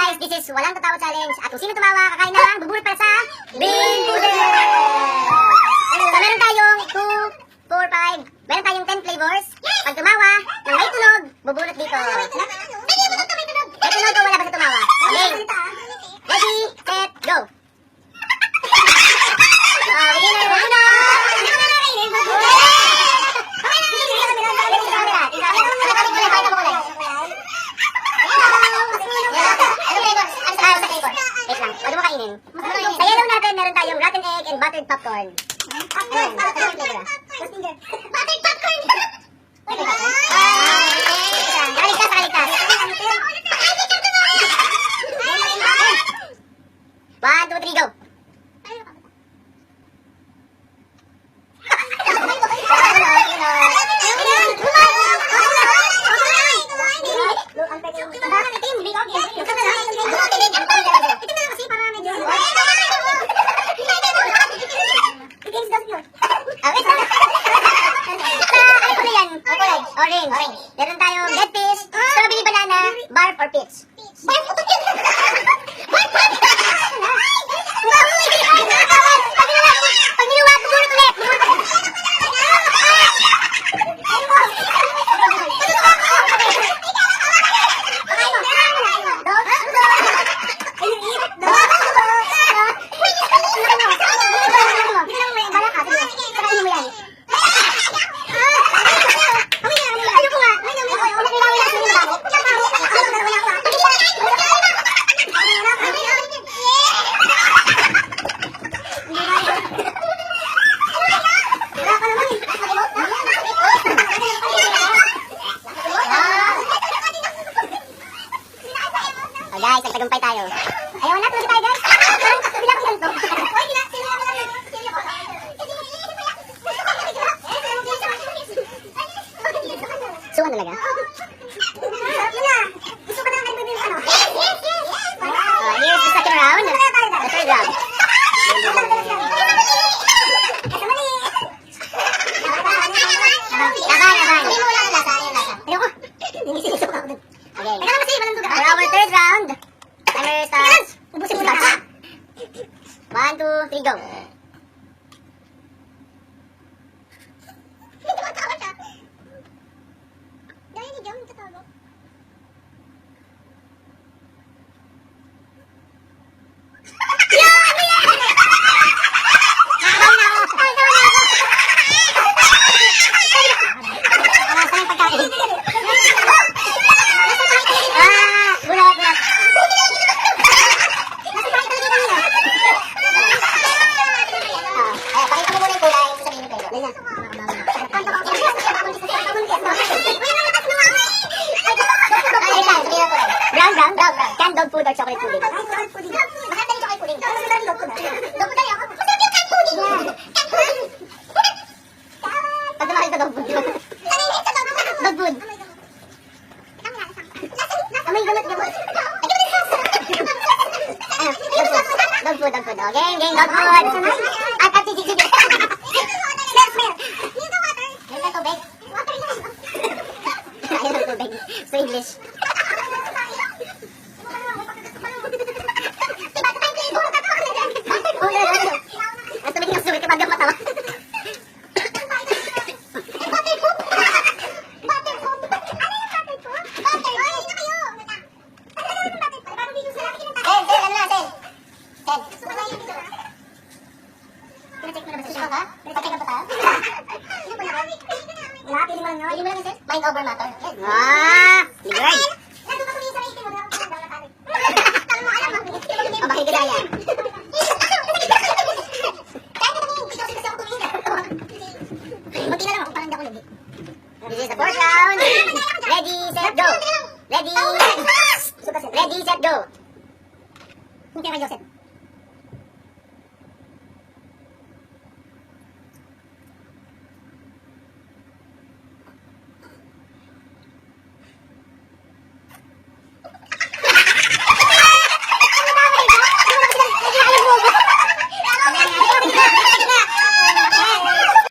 guys, this is Walang Tatawa Challenge. At kung sino tumawa, kakain na lang, bubunot para sa Bean Boozled! So meron tayong 2, 4, 5, meron tayong 10 flavors. Pag tumawa, nang may tunog, bubunot dito. May tunog o wala ba sa tumawa? Okay. Ready, set, go! Beginner, bubunot! Wait lang, wag mo kainin. Sa yellow natin, meron tayong rotten egg and buttered popcorn. Buttered popcorn! Nakaligtas, nakaligtas. 1, 2, 3, go! Orange. Meron tayong dead fish, strawberry banana, barf or peach. Barf? Pag niluwag, bubunot ulit. Oh guys, nagtagumpay tayo. Ayaw na, tuloy tayo guys. Bilang ko ganito. Suwan talaga. Gusto ko na ang ganito yung ano. Here's the second round. The third round. Okay. For our third round, timer starts. 1, 2, 3, go. Brown. Canned dog food or chocolate pudding? Chocolate pudding. Maganda yung chocolate pudding. Dog food na. Dog food na ako. Masarap yung canned pudding. Canned pudding. Pag namakit sa dog food. Dog food. Amoy gulot. Dog food. Okay, game, dog food. At sige. Smell. Yung tubig. Ayaw ng tubig. So English. Mind over matter. Ligay. Ang bakit gaya. Munti na lang ako, parang hindi ako lugi. This is the fourth round. Ready, set, go. Ready, set, go. Munti na kayo, Joseph.